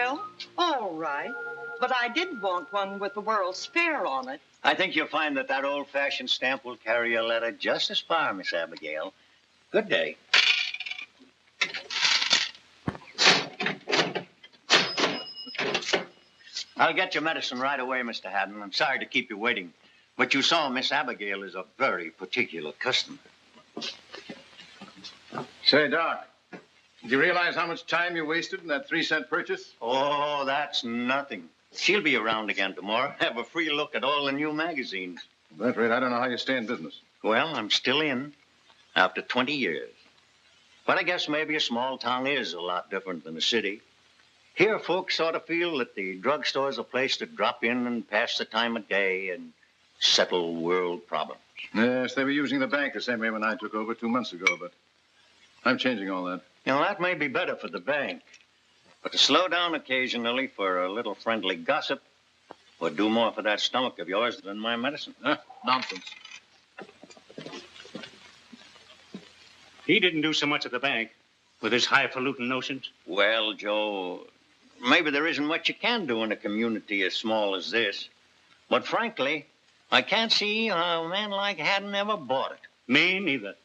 Well, all right. But I did want one with the World's Fair on it. I think you'll find that that old-fashioned stamp will carry your letter just as far, Miss Abigail. Good day. I'll get your medicine right away, Mr. Haddon. I'm sorry to keep you waiting. But you saw Miss Abigail is a very particular customer. Say, Doc, did you realize how much time you wasted in that 3-cent purchase? Oh, that's nothing. She'll be around again tomorrow. Have a free look at all the new magazines. At that rate, I don't know how you stay in business. Well, I'm still in after 20 years. But I guess maybe a small town is a lot different than a city. Here, folks sort of feel that the drugstore's a place to drop in and pass the time of day and settle world problems. Yes, they were using the bank the same way when I took over 2 months ago, but I'm changing all that. You know, that may be better for the bank. But to slow down occasionally for a little friendly gossip would do more for that stomach of yours than my medicine. Huh? Nonsense. He didn't do so much at the bank with his highfalutin notions. Well, Joe, maybe there isn't much you can do in a community as small as this. But frankly, I can't see how a man like Haddon ever bought it. Me neither.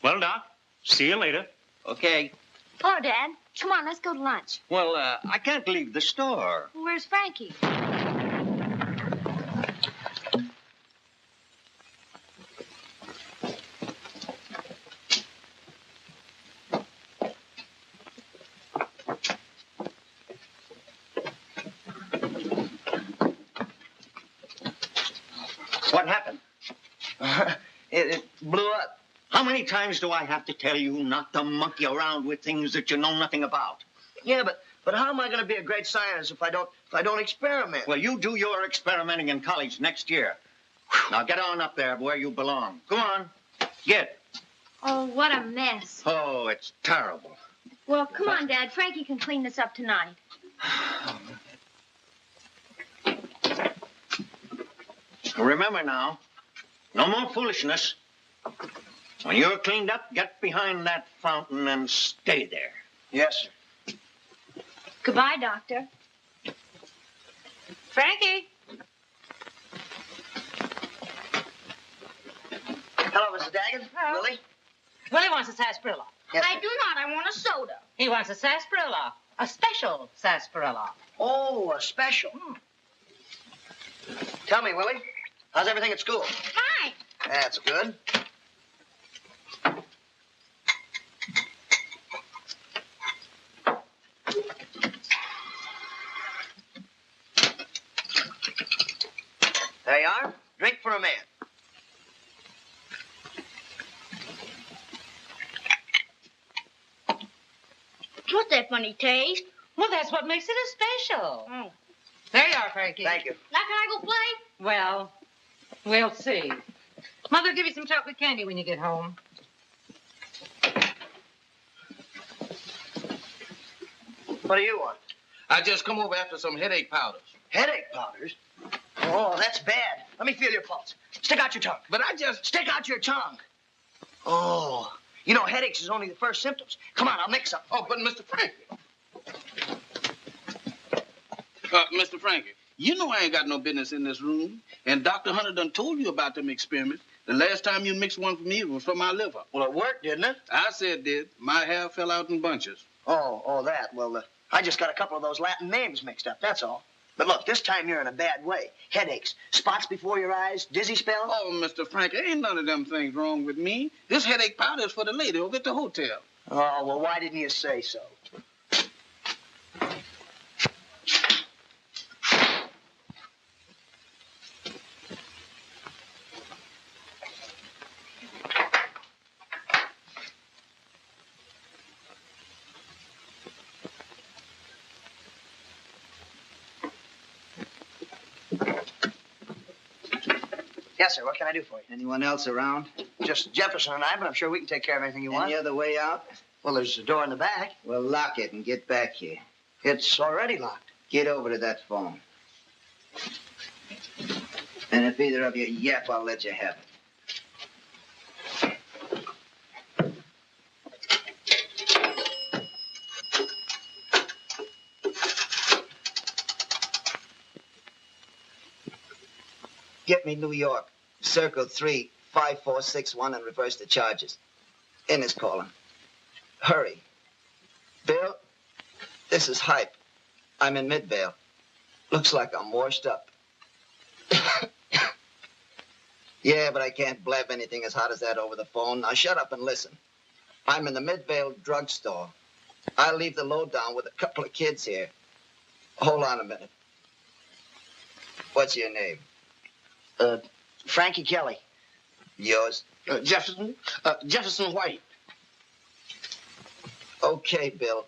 Well, Doc, see you later. Okay. Hello, Dad. Come on, let's go to lunch. Well, I can't leave the store. Where's Frankie? What happened? It blew up. How many times do I have to tell you not to monkey around with things that you know nothing about? Yeah, but how am I going to be a great scientist if I don't experiment? Well, you do your experimenting in college next year. Now get on up there where you belong. Go on. Get. Oh, what a mess. Oh, it's terrible. Well, come on, Dad. Frankie can clean this up tonight. Remember now, no more foolishness. When you're cleaned up, get behind that fountain and stay there. Yes, sir. Goodbye, Doctor. Frankie! Hello, Mrs. Daggett. Hello. Willie? Willie wants a sarsaparilla. Yes, I do not. I want a soda. He wants a sarsaparilla. A special sarsaparilla. Oh, a special. Tell me, Willie, how's everything at school? Fine. That's good. There you are. Drink for a man. What's that funny taste? Well, that's what makes it a special. Oh. There you are, Frankie. Thank you. Now can I go play? Well, we'll see. Mother'll give you some chocolate candy when you get home. What do you want? I just come over after some headache powders. Headache powders? Oh, that's bad. Let me feel your pulse. Stick out your tongue. But I just... Stick out your tongue. Oh, you know, headaches is only the first symptoms. Come on, I'll mix some. Oh, but Mr. Frankie. Mr. Frankie, you know I ain't got no business in this room. And Dr. Hunter done told you about them experiments. The last time you mixed one for me, it was for my liver. Well, it worked, didn't it? I said it did. My hair fell out in bunches. Oh, that. Well, I just got a couple of those Latin names mixed up, that's all. But look, this time you're in a bad way. Headaches, spots before your eyes, dizzy spells. Oh, Mr. Frankie, ain't none of them things wrong with me. This headache powder is for the lady over at the hotel. Oh, well, why didn't you say so? Yes, sir. What can I do for you? Anyone else around? Just Jefferson and I, but I'm sure we can take care of anything you want. Any other way out? Well, there's a door in the back. Well, lock it and get back here. It's already locked. Get over to that phone. And if either of you yap, I'll let you have it. Get me New York. Circle 35461 and reverse the charges. Innes calling. Hurry. Bill, this is Hype. I'm in Midvale. Looks like I'm washed up. Yeah, but I can't blab anything as hot as that over the phone. Now shut up and listen. I'm in the Midvale drugstore. I'll leave the lowdown with a couple of kids here. Hold on a minute. What's your name? Frankie Kelly. Yours? Jefferson? Jefferson White. Okay, Bill.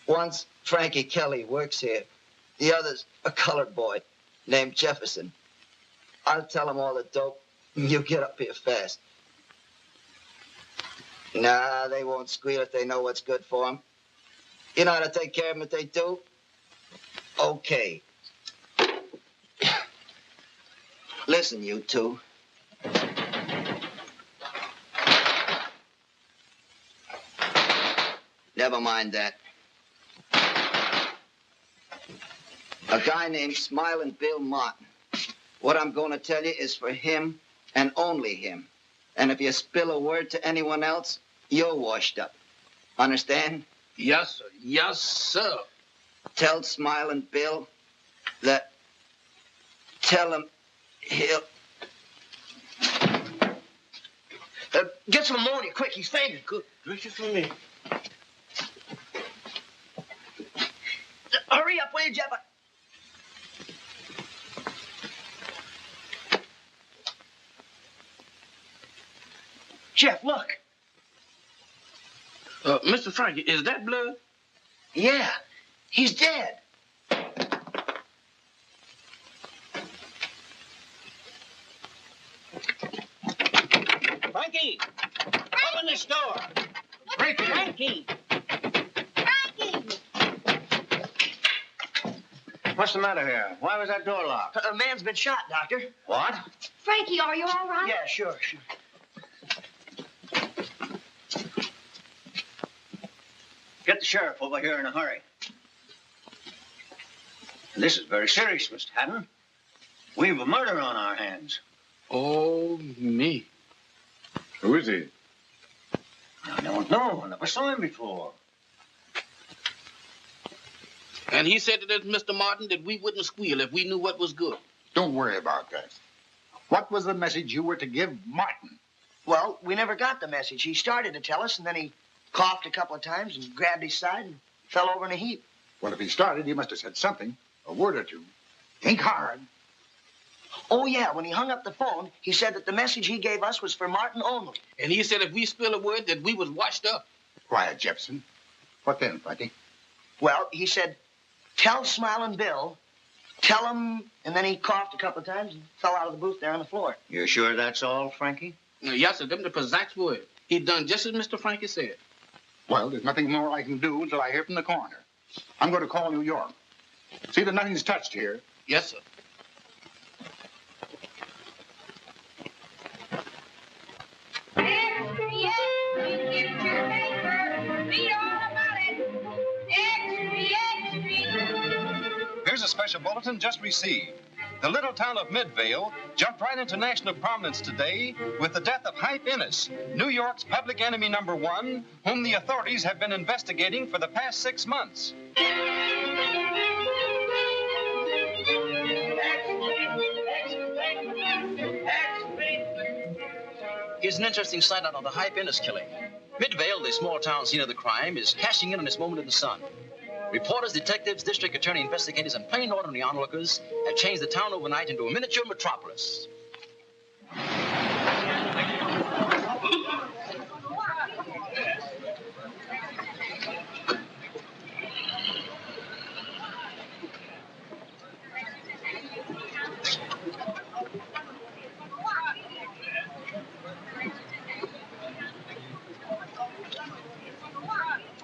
Once Frankie Kelly works here. The other's a colored boy named Jefferson. I'll tell him all the dope. You get up here fast. Nah, they won't squeal if they know what's good for them. You know how to take care of them if they do? Okay. Listen, you two. Never mind that. A guy named Smiling Bill Martin. What I'm going to tell you is for him and only him. And if you spill a word to anyone else, you're washed up. Understand? Yes, sir. Yes, sir. Tell Smiling Bill that... Tell him he'll... Get some ammonia, quick. He's fainted. Good gracious for me. Hurry up, will you, Jeff? Jeff, look. Mr. Frankie, is that blood? Yeah, he's dead. Frankie! Open this door! Frankie! Frankie! Frankie! What's the matter here? Why was that door locked? A man's been shot, Doctor. What? Frankie, are you all right? Yeah, sure. Get the sheriff over here in a hurry. This is very serious, Mr. Haddon. We've a murder on our hands. Oh, me. Who is he? I don't know. I never saw him before. And he said to us, Mr. Martin, that we wouldn't squeal if we knew what was good. Don't worry about that. What was the message you were to give Martin? Well, we never got the message. He started to tell us, and then he coughed a couple of times and grabbed his side and fell over in a heap. Well, if he started, he must have said something. A word or two. Think hard. Oh, yeah, when he hung up the phone, he said that the message he gave us was for Martin only. And he said if we spill a word that we was washed up. Quiet, Jefferson. What then, Frankie? Well, he said, tell Smiling Bill, tell him, and then he coughed a couple of times and fell out of the booth there on the floor. You sure that's all, Frankie? Yes, sir, them the exact word. He done just as Mr. Frankie said. Well, there's nothing more I can do until I hear from the coroner. I'm going to call New York. See that nothing's touched here. Yes, sir. Here's a special bulletin just received. The little town of Midvale jumped right into national prominence today with the death of Hype Innes, New York's public enemy #1, whom the authorities have been investigating for the past 6 months. Here's an interesting sight out of the Hype Innes killing. Midvale, the small town scene of the crime, is cashing in on this moment in the sun. Reporters, detectives, district attorney investigators, and plain ordinary onlookers have changed the town overnight into a miniature metropolis.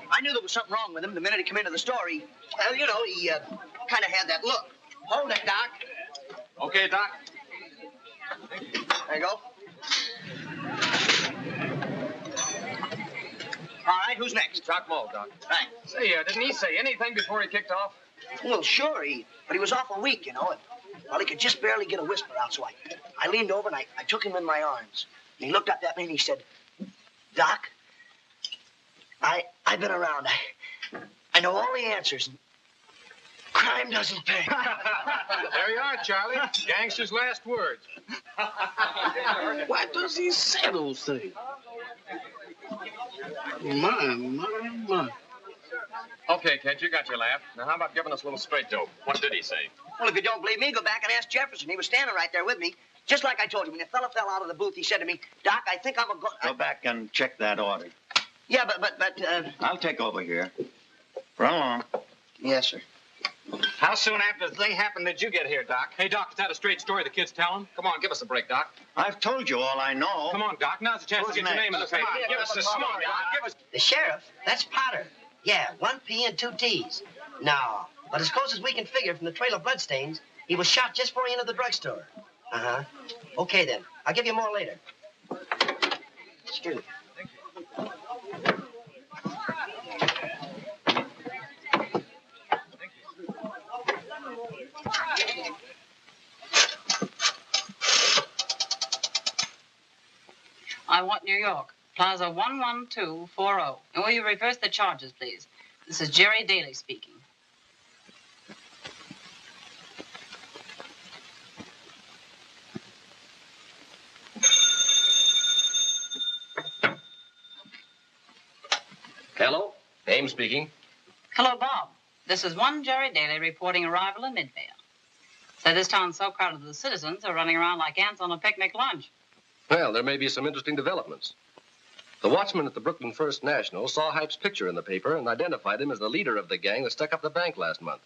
I knew there was something wrong with him the minute he came into the store. He kind of had that look. Hold it, Doc. Okay, Doc. There you go. All right, who's next? Doc Moe, Doc. Thanks. Say, didn't he say anything before he kicked off? Well, sure, but he was awful weak, you know. Well, he could just barely get a whisper out, so I leaned over and I took him in my arms. And he looked up at me and he said, Doc, I've been around. I know all the answers. Crime doesn't pay. There you are, Charlie. Gangster's last words. Why does he say those things? My. Okay, kid, you got your laugh. Now, how about giving us a little straight dope? What did he say? Well, if you don't believe me, go back and ask Jefferson. He was standing right there with me. Just like I told you, when the fella fell out of the booth, he said to me, Doc, I think I'm Go back and check that order. Yeah, but... I'll take over here. Run along. Yes, sir. How soon after the thing happened did you get here, Doc? Hey, Doc, is that a straight story the kid's telling? Come on, give us a break, Doc. I've told you all I know. Come on, Doc. Now's the chance to get your name in the paper. Give us the story, Doc. Give us... The sheriff? That's Potter. Yeah, 1 P and 2 T's. No, but as close as we can figure from the trail of bloodstains, he was shot just before he entered the drugstore. Uh-huh. Okay, then. I'll give you more later. Excuse me. I want New York, Plaza 11240. And will you reverse the charges, please? This is Jerry Daly speaking. Hello, Ames speaking. Hello, Bob. This is one Jerry Daly reporting arrival in Midvale. So this town's so crowded that the citizens are running around like ants on a picnic lunch. Well, there may be some interesting developments. The watchman at the Brooklyn First National saw Hype's picture in the paper and identified him as the leader of the gang that stuck up the bank last month.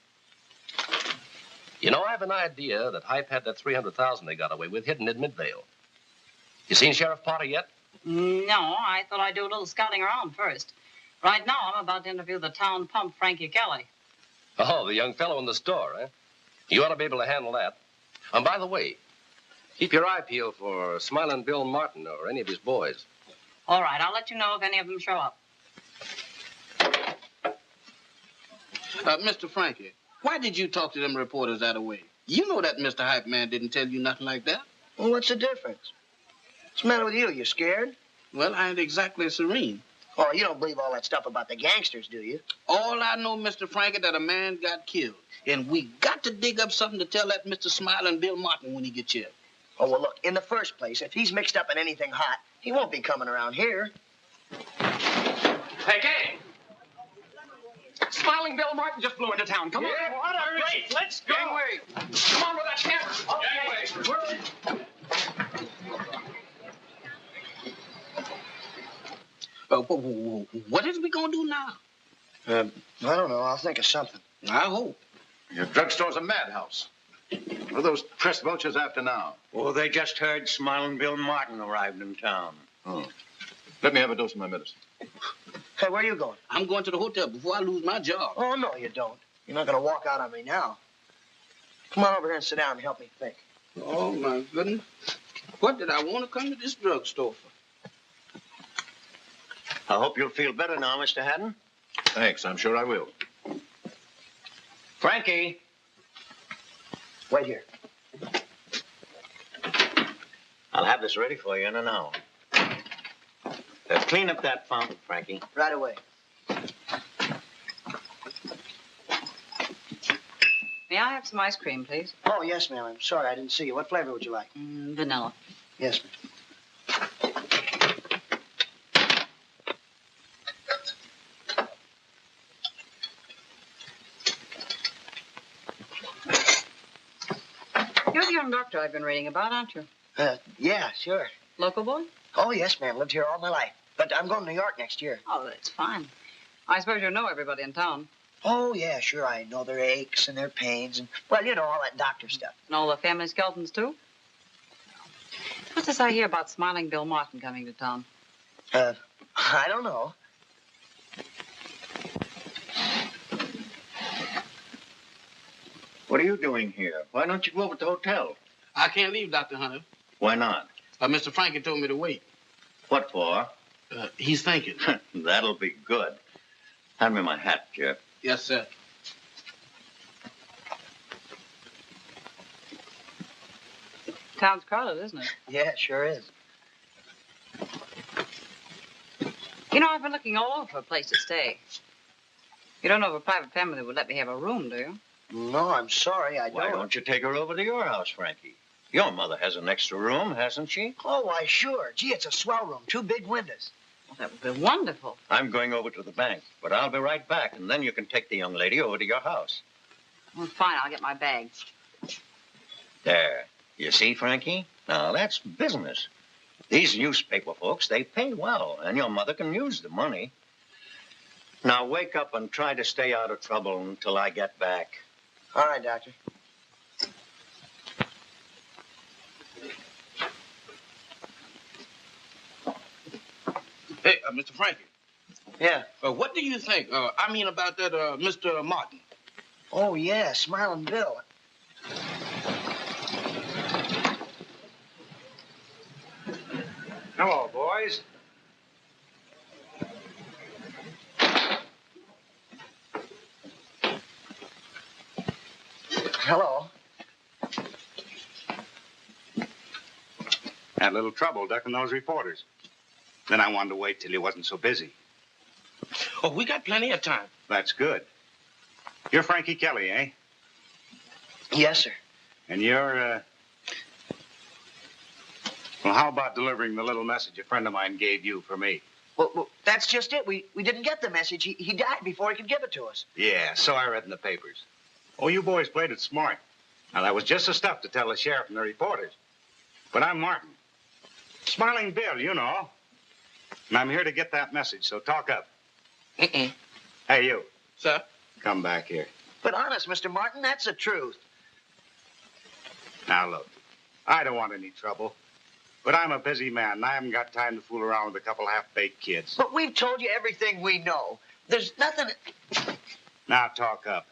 You know, I have an idea that Hype had that $300,000 they got away with hidden in Midvale. You seen Sheriff Potter yet? No, I thought I'd do a little scouting around first. Right now, I'm about to interview the town pump, Frankie Kelly. Oh, the young fellow in the store, eh? You ought to be able to handle that. And by the way, keep your eye peeled for Smiling Bill Martin or any of his boys. All right, I'll let you know if any of them show up. Mr. Frankie, why did you talk to them reporters that way? You know that Mr. Hype man didn't tell you nothing like that. Well, what's the difference? What's the matter with you? You scared? Well, I ain't exactly serene. Oh, you don't believe all that stuff about the gangsters, do you? All I know, Mr. Frankie, that a man got killed. And we got to dig up something to tell that Mr. Smiling Bill Martin when he gets here. Oh, well, look, in the first place, if he's mixed up in anything hot, he won't be coming around here. Hey, gang! Smiling Bill Martin just blew into town. Come on. What a race. Let's go. Gangway. Come on with that camera. Gangway. What is we gonna do now? I don't know. I'll think of something. I hope. Your drugstore's a madhouse. What are those press vultures after now? Oh, they just heard Smiling Bill Martin arrived in town. Oh. Let me have a dose of my medicine. Hey, where are you going? I'm going to the hotel before I lose my job. Oh, no, you don't. You're not going to walk out on me now. Come on over here and sit down and help me think. Oh, my goodness. What did I want to come to this drugstore for? I hope you'll feel better now, Mr. Haddon. Thanks, I'm sure I will. Frankie. Wait here. I'll have this ready for you in an hour. Clean up that fountain, Frankie. Right away. May I have some ice cream, please? Oh, yes, ma'am. I'm sorry I didn't see you. What flavor would you like? Vanilla. Yes, ma'am. You're the young doctor I've been reading about, aren't you? Yeah, sure. Local boy? Oh, yes, ma'am. Lived here all my life. But I'm going to New York next year. Oh, that's fine. I suppose you know everybody in town. Oh, yeah, sure. I know their aches and their pains and, well, you know, all that doctor stuff. And all the family skeletons, too? What's this I hear about Smiling Bill Martin coming to town? I don't know. What are you doing here? Why don't you go over to the hotel? I can't leave, Dr. Hunter. Why not? Mr. Frankie told me to wait. What for? He's thinking. That'll be good. Hand me my hat, Jeff. Yes, sir. Town's crowded, isn't it? Yeah, it sure is. You know, I've been looking all over for a place to stay. You don't know of a private family that would let me have a room, do you? No, I'm sorry, I don't. Why don't you take her over to your house, Frankie? Your mother has an extra room, hasn't she? Oh, why, sure. Gee, it's a swell room. 2 big windows. Well, that would be wonderful. I'm going over to the bank, but I'll be right back, and then you can take the young lady over to your house. Well, fine, I'll get my bags. There. You see, Frankie? Now, that's business. These newspaper folks, they pay well, and your mother can use the money. Now, wake up and try to stay out of trouble until I get back. All right, Doctor. Hey, Mr. Frankie. Yeah. What do you think? About that Mr. Martin. Oh, yeah, Smiling Bill. Hello, boys. Hello. Had a little trouble ducking those reporters. Then I wanted to wait till you wasn't so busy. Oh, we got plenty of time. That's good. You're Frankie Kelly, eh? Yes, sir. And you're, Well, how about delivering the little message a friend of mine gave you for me? Well, that's just it. We didn't get the message. He died before he could give it to us. Yeah, so I read in the papers. Oh, you boys played it smart. Now, that was just the stuff to tell the sheriff and the reporters. But I'm Martin. Smiling Bill, you know. And I'm here to get that message, so talk up. Hey, you. Sir? Come back here. But honest, Mr. Martin, that's the truth. Now, look, I don't want any trouble. But I'm a busy man, and I haven't got time to fool around with a couple half-baked kids. But we've told you everything we know. There's nothing... Now, talk up.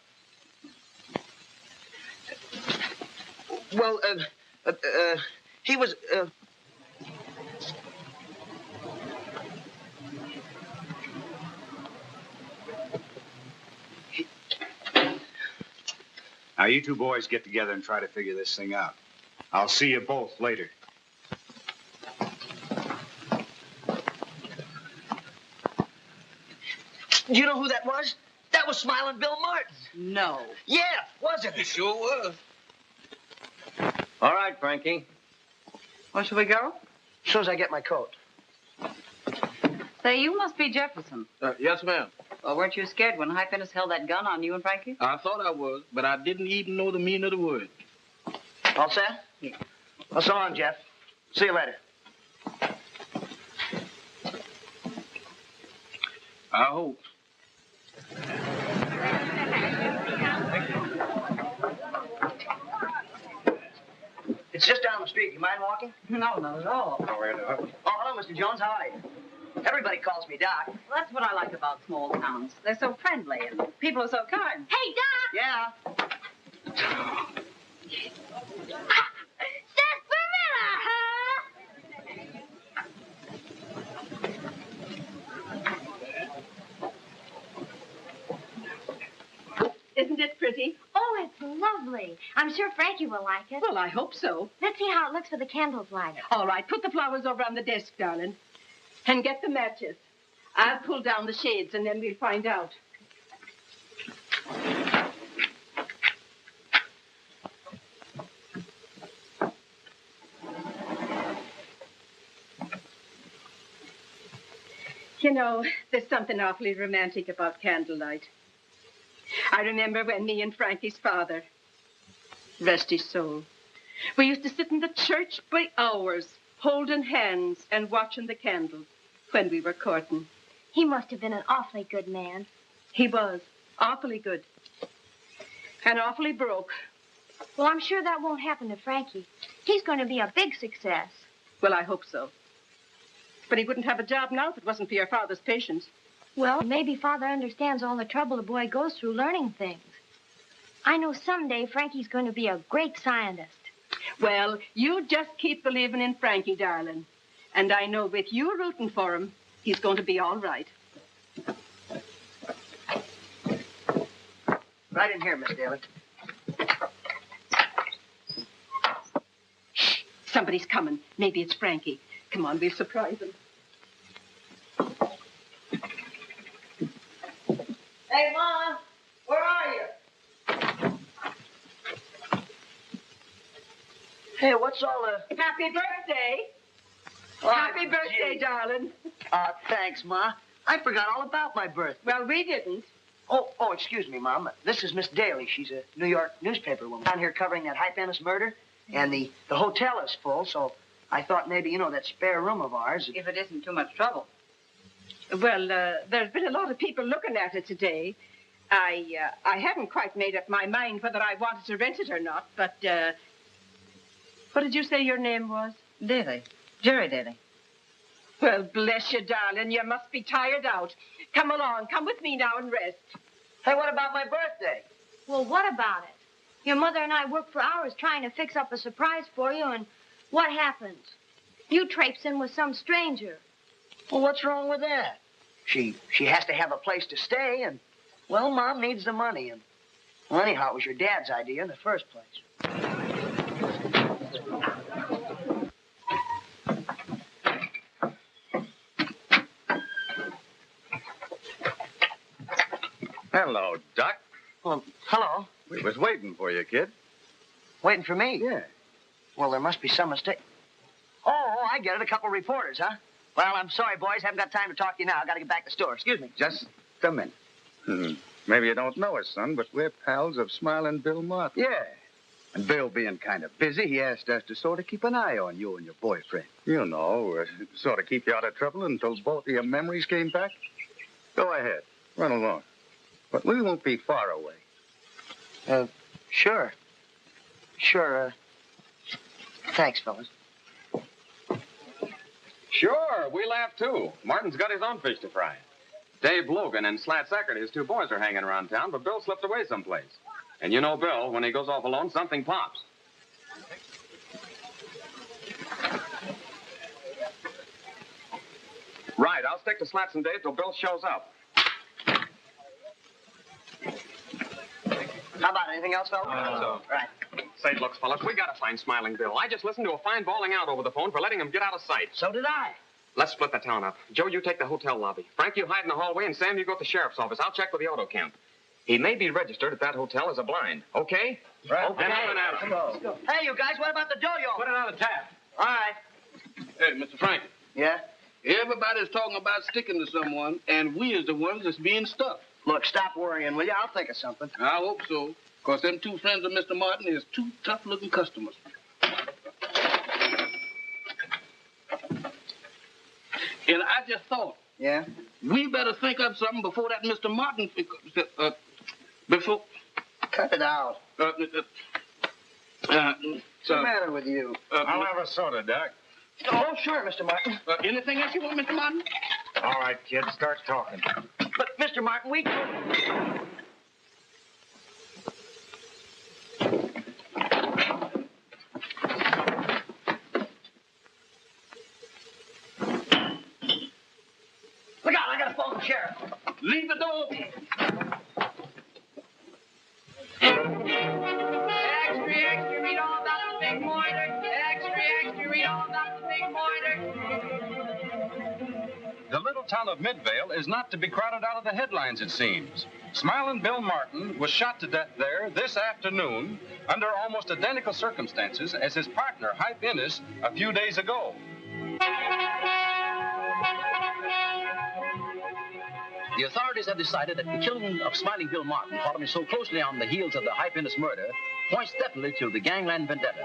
Well, he was, Now, you two boys get together and try to figure this thing out. I'll see you both later. Do you know who that was? That was Smiling Bill Martin. No. Yeah, wasn't it? It sure was. All right, Frankie. Where shall we go? As soon as I get my coat. Say, you must be Jefferson. Yes, ma'am. Well, weren't you scared when High Finish held that gun on you and Frankie? I thought I was, but I didn't even know the meaning of the word. All set? Yeah. Well, so long, Jeff. See you later. I hope. It's just down the street. You mind walking? No, not at all. Oh, hello, Mr. Jones. How are you? Everybody calls me Doc. Well, that's what I like about small towns. They're so friendly and people are so kind. Hey, Doc! Yeah? Sarsaparilla, huh? Isn't it pretty? Oh, it's lovely. I'm sure Frankie will like it. Well, I hope so. Let's see how it looks with the candles lighted. All right, put the flowers over on the desk, darling. And get the matches. I'll pull down the shades and then we'll find out. You know, there's something awfully romantic about candlelight. I remember when me and Frankie's father, rest his soul, we used to sit in the church by hours, holding hands and watching the candles when we were courting. He must have been an awfully good man. He was awfully good and awfully broke. Well, I'm sure that won't happen to Frankie. He's going to be a big success. Well, I hope so. But he wouldn't have a job now if it wasn't for your father's patience. Well, maybe Father understands all the trouble a boy goes through learning things. I know someday Frankie's going to be a great scientist. Well, you just keep believing in Frankie, darling. And I know with you rooting for him, he's going to be all right. Right in here, Miss Daly. Somebody's coming. Maybe it's Frankie. Come on, we'll surprise him. Hey, Mom, where are you? Hey, what's all the... Happy birthday. Oh, Happy birthday, gee. darling. Thanks, Ma. I forgot all about my birthday. Well, we didn't. Oh, excuse me, Mom. This is Miss Daly. She's a New York newspaper woman down here covering that Hype Ennis murder. And the hotel is full, so I thought maybe, that spare room of ours... If it isn't too much trouble. Well, there's been a lot of people looking at it today. I hadn't quite made up my mind whether I wanted to rent it or not, but, what did you say your name was? Daly. Jerry Daly. Well, bless you, darling. You must be tired out. Come along. Come with me now and rest. Hey, what about my birthday? Well, what about it? Your mother and I worked for hours trying to fix up a surprise for you, and what happens? You traipse in with some stranger. Well, what's wrong with that? She has to have a place to stay, and, well, Mom needs the money. And, well, anyhow, it was your dad's idea in the first place. Hello, Doc. Well, hello. We was waiting for you, kid. Waiting for me? Yeah. Well, there must be some mistake. Oh, I get it. A couple reporters, huh? Well, I'm sorry, boys. Haven't got time to talk to you now. I got to get back to the store. Excuse me. Just a minute. Maybe you don't know us, son, but we're pals of Smiling Bill Martin. Yeah. And Bill being kind of busy, he asked us to sort of keep an eye on you and your boyfriend. You know, sort of keep you out of trouble until both of your memories came back. Go ahead. Run along. But we won't be far away. Sure. Sure, thanks, fellas. Sure, we laugh too. Martin's got his own fish to fry. Dave Logan and Slat Sackert, his two boys, are hanging around town, but Bill slipped away someplace. And you know Bill, when he goes off alone, something pops. Right, I'll stick to Slats and Dave till Bill shows up. How about anything else, fellas? Right. Say, look, fellas, we gotta find Smiling Bill. I just listened to a fine bawling out over the phone for letting him get out of sight. So did I. Let's split the town up. Joe, you take the hotel lobby. Frank, you hide in the hallway, and Sam, you go to the sheriff's office. I'll check with the auto camp. He may be registered at that hotel as a blind. Okay? Right. Okay. Let's go. Hey, you guys, what about the yo-yo? Put it on the tap. All right. Hey, Mr. Frankie. Yeah? Everybody's talking about sticking to someone, and we is the ones that's being stuck. Look, stop worrying, will you? I'll think of something. I hope so, because them two friends of Mr. Martin is two tough-looking customers. And I just thought. Yeah? We better think up something before that Mr. Martin... before... Cut it out. What's the matter with you? I'll have a soda, Doc. Oh, sure, Mr. Martin. Anything else you want, Mr. Martin? All right, kid, start talking. But, Mr. Martin, we... Look out, I gotta phone the sheriff. Leave the door open. Extra, extra, read all about the big murder. Extra, extra, read all about the big murder. The little town of Midvale is not to be crowded out of the headlines, it seems. Smiling Bill Martin was shot to death there this afternoon under almost identical circumstances as his partner, Hype Ennis, a few days ago. The authorities have decided that the killing of Smiling Bill Martin, following so closely on the heels of the Hype Ennis murder, points definitely to the gangland vendetta.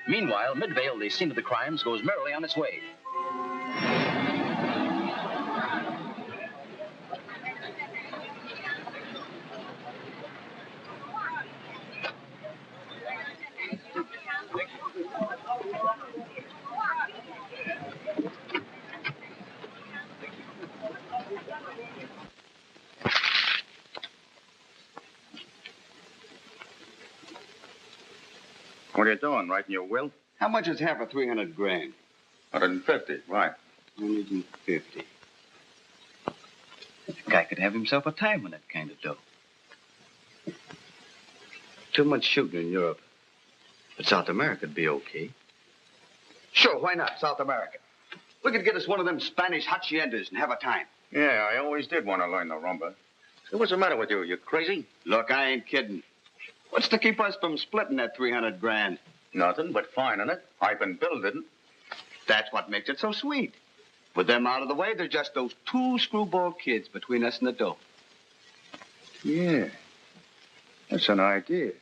Meanwhile, Midvale, the scene of the crimes, goes merrily on its way. What are you doing, writing your will? How much is half of 300 grand? 150, right. 150. The guy could have himself a time with that kind of dough. Too much shooting in Europe. But South America'd be okay. Sure, why not? South America. We could get us one of them Spanish haciendas and have a time. Yeah, I always did want to learn the rumba. So what's the matter with you? You crazy? Look, I ain't kidding. What's to keep us from splitting that 300 grand? Nothing but finding it. Hype and Bill didn't. That's what makes it so sweet. With them out of the way, they're just those two screwball kids between us and the dough. Yeah. That's an idea.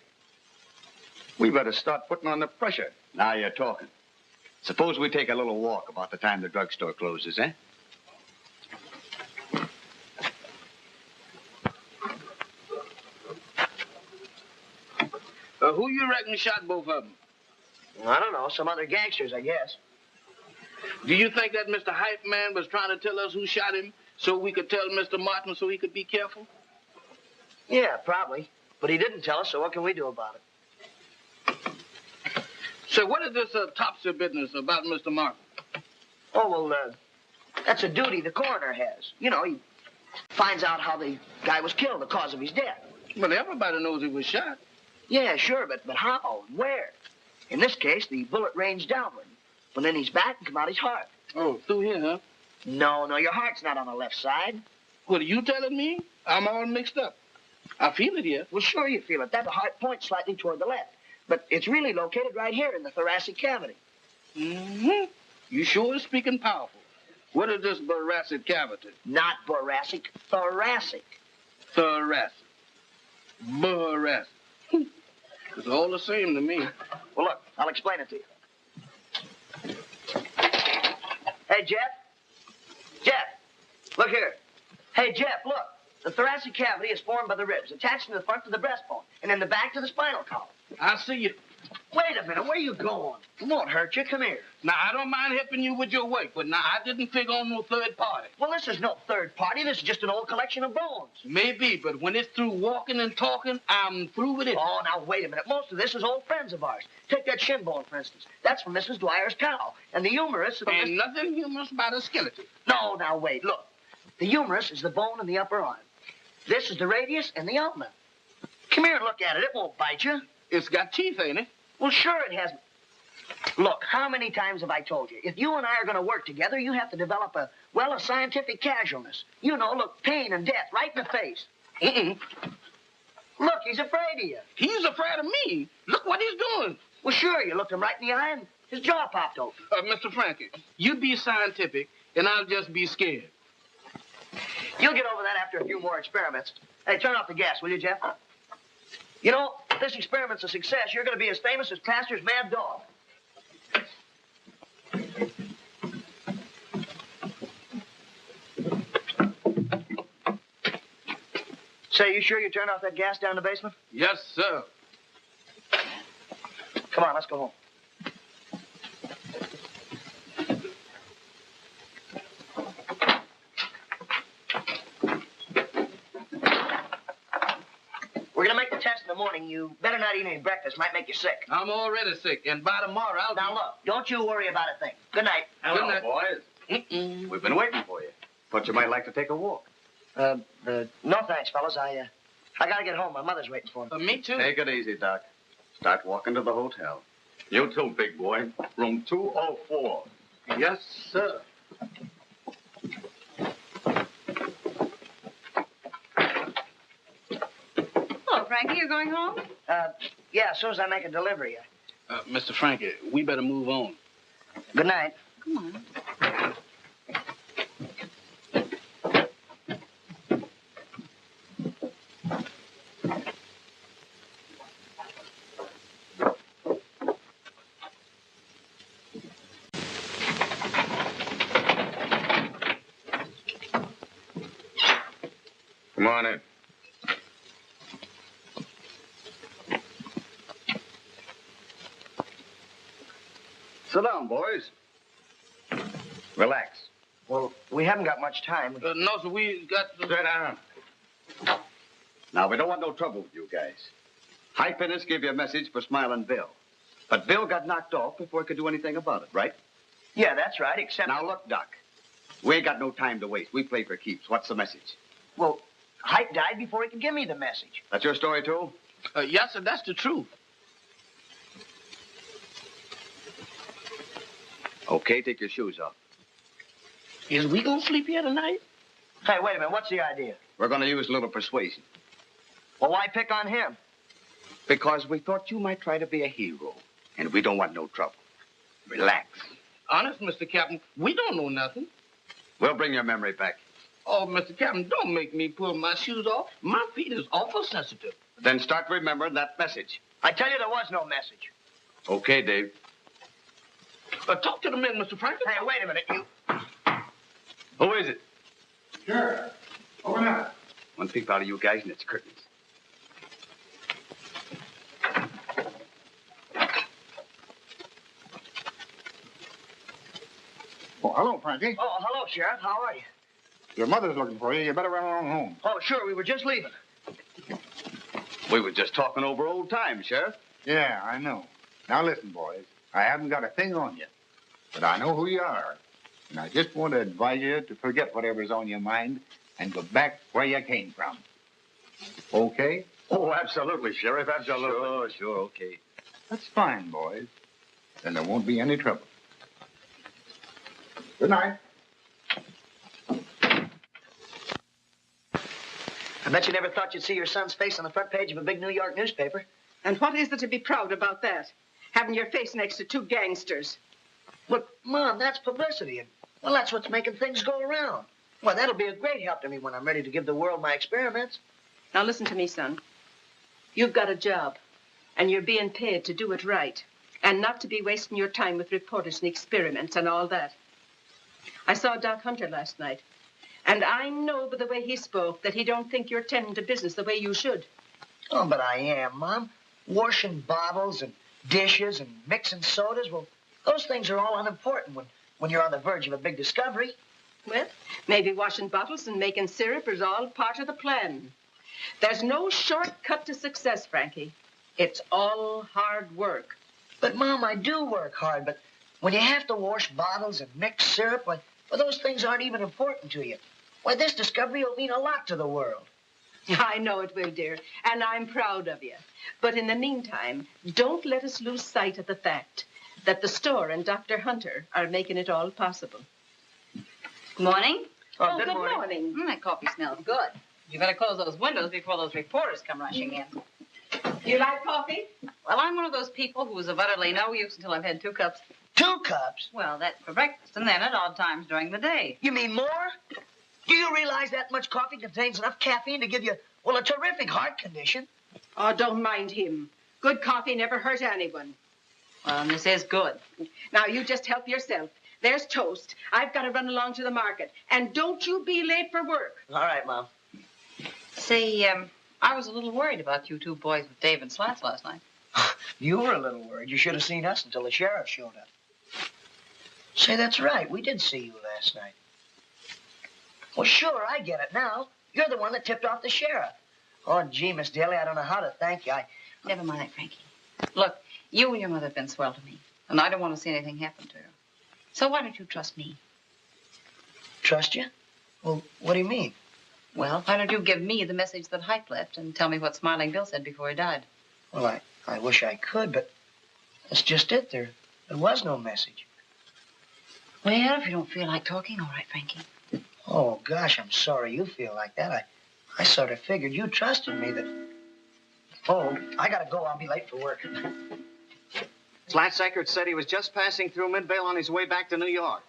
We better start putting on the pressure. Now you're talking. Suppose we take a little walk about the time the drugstore closes, eh? Who you reckon shot both of them? I don't know. Some other gangsters, I guess. Do you think that Mr. Hype Man was trying to tell us who shot him so we could tell Mr. Martin so he could be careful? Yeah, probably. But he didn't tell us, so what can we do about it? So what is this topsy business about Mr. Martin? Oh, well, that's a duty the coroner has. You know, he finds out how the guy was killed, the cause of his death. Well, everybody knows he was shot. Yeah, sure, but how and where? In this case, the bullet ranged downward. Went in his back and come out his heart. Oh, through here, huh? No, your heart's not on the left side. What are you telling me? I'm all mixed up. I feel it here. Well, sure you feel it. That heart points slightly toward the left. But it's really located right here in the thoracic cavity. Mm-hmm. You sure is speaking powerful. What is this thoracic cavity? Not thoracic, thoracic. Thoracic. Thoracic. It's all the same to me. Well, look, I'll explain it to you. Hey, Jeff. Jeff, look here. Hey, Jeff, look. The thoracic cavity is formed by the ribs, attached in the front to the breastbone, and in the back to the spinal column. I see you. Wait a minute, where are you going? It won't hurt you. Come here. Now, I don't mind helping you with your work, but now I didn't figure on no third party. Well, this is no third party. This is just an old collection of bones. Maybe, but when it's through walking and talking, I'm through with it. Oh, now, wait a minute. Most of this is old friends of ours. Take that shin bone, for instance. That's from Mrs. Dwyer's cow. And the humerus... Ain't nothing humorous about a skeleton. No, now, wait. Look. The humerus is the bone in the upper arm. This is the radius and the ulna. Come here and look at it. It won't bite you. It's got teeth, ain't it? Well, sure it has. Look, how many times have I told you? If you and I are going to work together, you have to develop a scientific casualness. You know, look, pain and death right in the face. Look, he's afraid of you. He's afraid of me? Look what he's doing. Well, sure, you looked him right in the eye and his jaw popped open. Mr. Frankie, you be scientific and I'll just be scared. You'll get over that after a few more experiments. Hey, turn off the gas, will you, Jeff? You know, if this experiment's a success, you're going to be as famous as Pastor's mad dog. Say, you sure you turned off that gas down in the basement? Yes, sir. Come on, let's go home. We're going to make the test in the morning. You better not eat any breakfast. Might make you sick. I'm already sick, and by tomorrow I'll... Now, look, don't you worry about a thing. Good night. Hello, boys. We've been waiting for you. Thought you might like to take a walk. No thanks, fellas. I got to get home. My mother's waiting for me. Me too. Take it easy, Doc. Start walking to the hotel. You too, big boy. Room 204. Yes, sir. Hello, Frankie. You're going home? Yeah, as soon as I make a delivery. Mr. Frankie, we better move on. Good night. Come on. Come on in. Sit down, boys. Relax. Well, we haven't got much time. No, sir, we got to... Sit down. Now, we don't want no trouble with you guys. High Penance gave you a message for Smiling Bill. But Bill got knocked off before he could do anything about it, right? Yeah, that's right, except... Now, look, Doc. We ain't got no time to waste. We play for keeps. What's the message? Well, Hype died before he could give me the message. That's your story, too? Yes, sir, that's the truth. Okay, take your shoes off. Is we gonna sleep here tonight? Hey, wait a minute. What's the idea? We're going to use a little persuasion. Well, why pick on him? Because we thought you might try to be a hero, and we don't want no trouble. Relax. Honest, Mr. Captain, we don't know nothing. We'll bring your memory back. Oh, Mr. Captain, don't make me pull my shoes off. My feet is awful sensitive. Then start remembering that message. I tell you, there was no message. Okay, Dave. Talk to the men, Mr. Franklin. Hey, wait a minute. You. Who is it? Sure. Open up. One peep out of you guys, and it's curtains. Oh, hello, Frankie. Oh, hello, Sheriff. How are you? Your mother's looking for you. You better run along home. Oh, sure. We were just leaving. We were just talking over old times, Sheriff. Yeah, I know. Now listen, boys. I haven't got a thing on you, but I know who you are. And I just want to advise you to forget whatever's on your mind and go back where you came from. Okay? Oh, absolutely, Sheriff, absolutely. Sure, okay. That's fine, boys. Then there won't be any trouble. Good night. I bet you never thought you'd see your son's face on the front page of a big New York newspaper. And what is there to be proud about that? Having your face next to two gangsters. But, Mom, that's publicity. And, well, that's what's making things go around. Well, that'll be a great help to me when I'm ready to give the world my experiments. Now, listen to me, son. You've got a job, and you're being paid to do it right, and not to be wasting your time with reporters and experiments and all that. I saw Doc Hunter last night, and I know by the way he spoke that he don't think you're tending to business the way you should. Oh, but I am, Mom. Washing bottles and dishes and mixing sodas, well, those things are all unimportant when you're on the verge of a big discovery. Well, maybe washing bottles and making syrup is all part of the plan. There's no shortcut to success, Frankie. It's all hard work. But, Mom, I do work hard, but when you have to wash bottles and mix syrup, well, those things aren't even important to you. Why, this discovery will mean a lot to the world. I know it will, dear, and I'm proud of you. But in the meantime, don't let us lose sight of the fact that the store and Dr. Hunter are making it all possible. Good morning. Oh, good morning. That coffee smells good. You better close those windows before those reporters come rushing in. You like coffee? Well, I'm one of those people who is of utterly no use until I've had 2 cups. 2 cups? Well, that's for breakfast, and then at odd times during the day. You mean more? Do you realize that much coffee contains enough caffeine to give you, well, a terrific heart condition? Oh, don't mind him. Good coffee never hurt anyone. Well, and this is good. Now, you just help yourself. There's toast. I've got to run along to the market. And don't you be late for work. All right, Mom. Say, I was a little worried about you 2 boys with Dave and Slats last night. You were a little worried. You should have seen us until the sheriff showed up. Say, that's right. We did see you last night. Well, sure, I get it now. You're the one that tipped off the sheriff. Oh, gee, Miss Daly, I don't know how to thank you. Never mind that, Frankie. Look, you and your mother have been swell to me, and I don't want to see anything happen to her. So why don't you trust me? Trust you? Well, what do you mean? Well, why don't you give me the message that Hype left and tell me what Smiling Bill said before he died? Well, I wish I could, but that's just it. There was no message. Well, if you don't feel like talking, all right, Frankie. Oh, gosh, I'm sorry you feel like that. I sort of figured you trusted me that... Oh, I gotta go. I'll be late for work. Slats Eckert said he was just passing through Midvale on his way back to New York.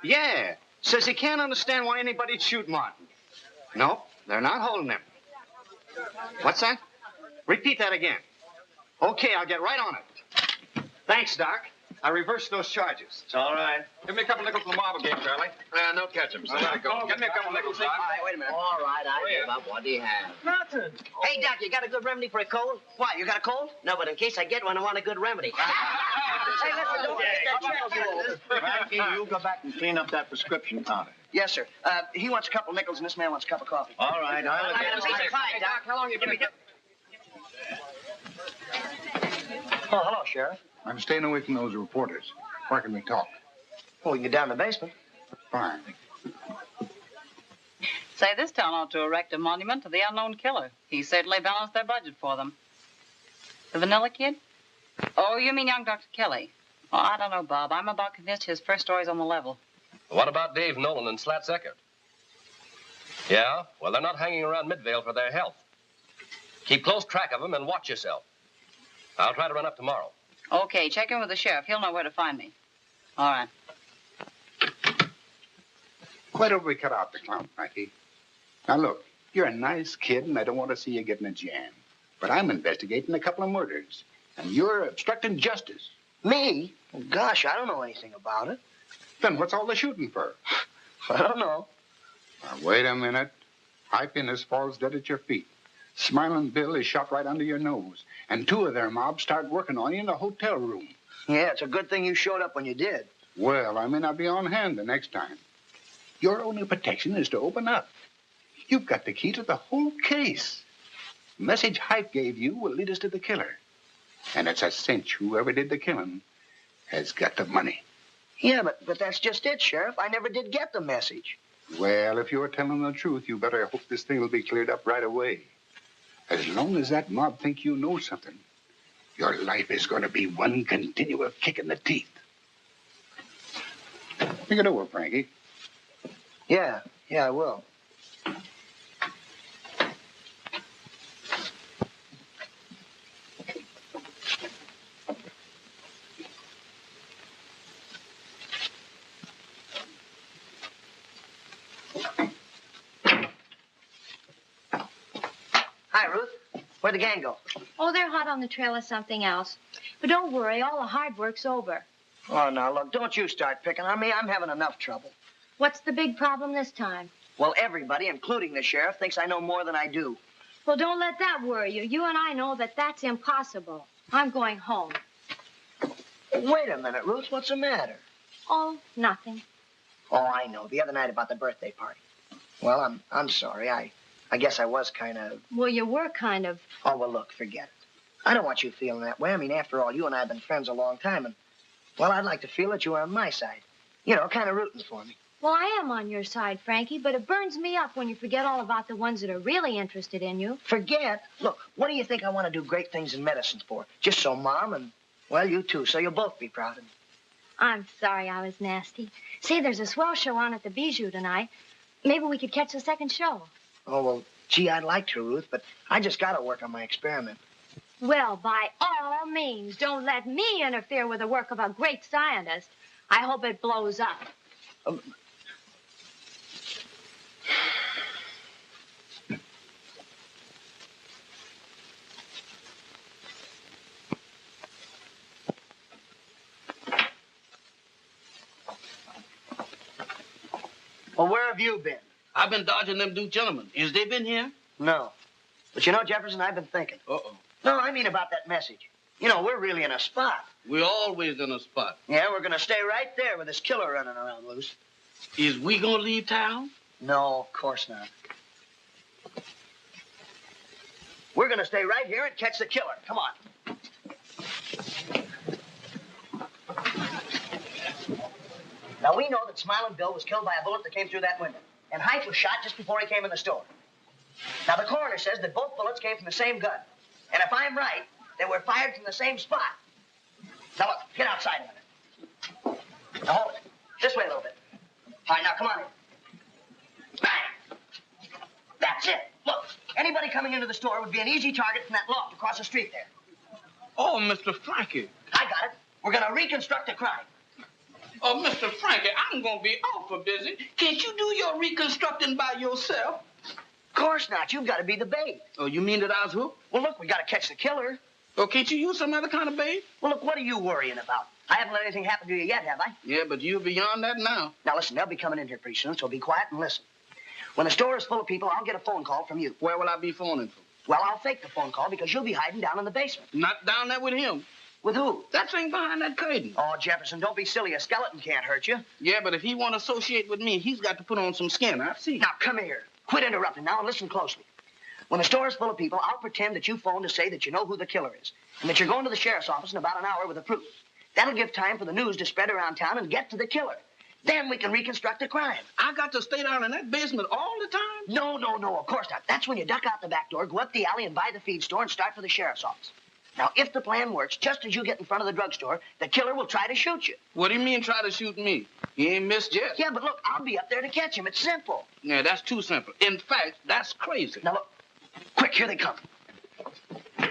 Yeah. Says he can't understand why anybody'd shoot Martin. Nope, they're not holding him. What's that? Repeat that again. Okay, I'll get right on it. Thanks, Doc. I reversed those charges. It's all right. Give me a couple nickels from the marble game, Charlie. No catch him. So let it go. Give me a couple nickels, Doc. Hey, wait a minute. All right, I give up. What do you have? Nothing. Hey, Doc, you got a good remedy for a cold? Why, you got a cold? No, but in case I get one, I want a good remedy. Hey, listen, don't forget that channel. Frankie, you go back and clean up that prescription counter. Yes, sir. He wants a couple nickels, and this man wants a cup of coffee. All right, I'll Hey, Doc, how long you been? Oh, hello, Sheriff. I'm staying away from those reporters. Where can we talk? Oh, we can get down in the basement. Fine. Say, this town ought to erect a monument to the unknown killer. He certainly balanced their budget for them. The Vanilla Kid? Oh, you mean young Dr. Kelly? Oh, I don't know, Bob. I'm about convinced his first story's on the level. What about Dave Nolan and Slats Eckert? Yeah? Well, they're not hanging around Midvale for their health. Keep close track of them and watch yourself. I'll try to run up tomorrow. Okay, check in with the sheriff. He'll know where to find me. All right. Why don't we cut out the clown, Frankie? Now, look, you're a nice kid, and I don't want to see you get in a jam. But I'm investigating a couple of murders, and you're obstructing justice. Me? Well, gosh, I don't know anything about it. Then what's all the shooting for? I don't know. Now, wait a minute. Hypiness falls dead at your feet. Smiling Bill is shot right under your nose, and two of their mobs start working on you in the hotel room. Yeah, it's a good thing you showed up when you did. Well, I may not be on hand the next time. Your only protection is to open up. You've got the key to the whole case. The message Hype gave you will lead us to the killer. And it's a cinch whoever did the killing has got the money. Yeah, but that's just it, Sheriff. I never did get the message. Well, if you're telling the truth, you better hope this thing will be cleared up right away. As long as that mob think you know something, your life is going to be one continual kick in the teeth. Think it over, Frankie. Yeah, I will. Hi, Ruth. Where'd the gang go? Oh, they're hot on the trail of something else. But don't worry, all the hard work's over. Oh, now, look, don't you start picking on me. I'm having enough trouble. What's the big problem this time? Well, everybody, including the sheriff, thinks I know more than I do. Well, don't let that worry you. You and I know that that's impossible. I'm going home. Wait a minute, Ruth. What's the matter? Oh, nothing. Oh, I know. The other night about the birthday party. Well, I'm sorry. I guess I was kind of... Well, you were kind of... Oh, well, look, forget it. I don't want you feeling that way. I mean, after all, you and I have been friends a long time, and, well, I'd like to feel that you were on my side. You know, kind of rooting for me. Well, I am on your side, Frankie, but it burns me up when you forget all about the ones that are really interested in you. Forget? Look, what do you think I want to do great things in medicine for? Just so Mom and, well, you too, so you'll both be proud of me. I'm sorry I was nasty. Say, there's a swell show on at the Bijou tonight. Maybe we could catch the second show. Oh, well, gee, I'd like to, Ruth, but I just got to work on my experiment. Well, by all means, don't let me interfere with the work of a great scientist. I hope it blows up. Well, where have you been? I've been dodging them two gentlemen. Has they been here? No. But you know, Jefferson, I've been thinking. Uh-oh. No, I mean about that message. You know, we're really in a spot. We're always in a spot. Yeah, we're going to stay right there with this killer running around loose. Is we going to leave town? No, of course not. We're going to stay right here and catch the killer. Come on. Now, we know that Smiling Bill was killed by a bullet that came through that window. And Hype was shot just before he came in the store. Now, the coroner says that both bullets came from the same gun. And if I'm right, they were fired from the same spot. Now, look, get outside a minute. Now, hold it. This way a little bit. All right, now, come on in. Bang! That's it. Look, anybody coming into the store would be an easy target from that loft across the street there. Oh, Mr. Frankie. I got it. We're going to reconstruct the crime. Oh, Mr. Frankie, I'm going to be awful busy. Can't you do your reconstructing by yourself? Of course not. You've got to be the bait. Oh, you mean that I was hooked? Well, look, we got to catch the killer. Oh, can't you use some other kind of bait? Well, look, what are you worrying about? I haven't let anything happen to you yet, have I? Yeah, but you're beyond that now. Now, listen, they'll be coming in here pretty soon, so be quiet and listen. When the store is full of people, I'll get a phone call from you. Where will I be phoning from? Well, I'll fake the phone call because you'll be hiding down in the basement. Not down there with him. With who? That thing behind that curtain. Oh, Jefferson, don't be silly. A skeleton can't hurt you. Yeah, but if he want to associate with me, he's got to put on some skin. I see. Now, come here. Quit interrupting now and listen closely. When the store is full of people, I'll pretend that you phoned to say that you know who the killer is and that you're going to the sheriff's office in about an hour with the proof. That'll give time for the news to spread around town and get to the killer. Then we can reconstruct the crime. I got to stay down in that basement all the time? No, of course not. That's when you duck out the back door, go up the alley and buy the feed store and start for the sheriff's office. Now, if the plan works, just as you get in front of the drugstore, the killer will try to shoot you. What do you mean try to shoot me? He ain't missed yet. Yeah, but look, I'll be up there to catch him. It's simple. Yeah, that's too simple. In fact, that's crazy. Now, look. Quick, here they come. Now,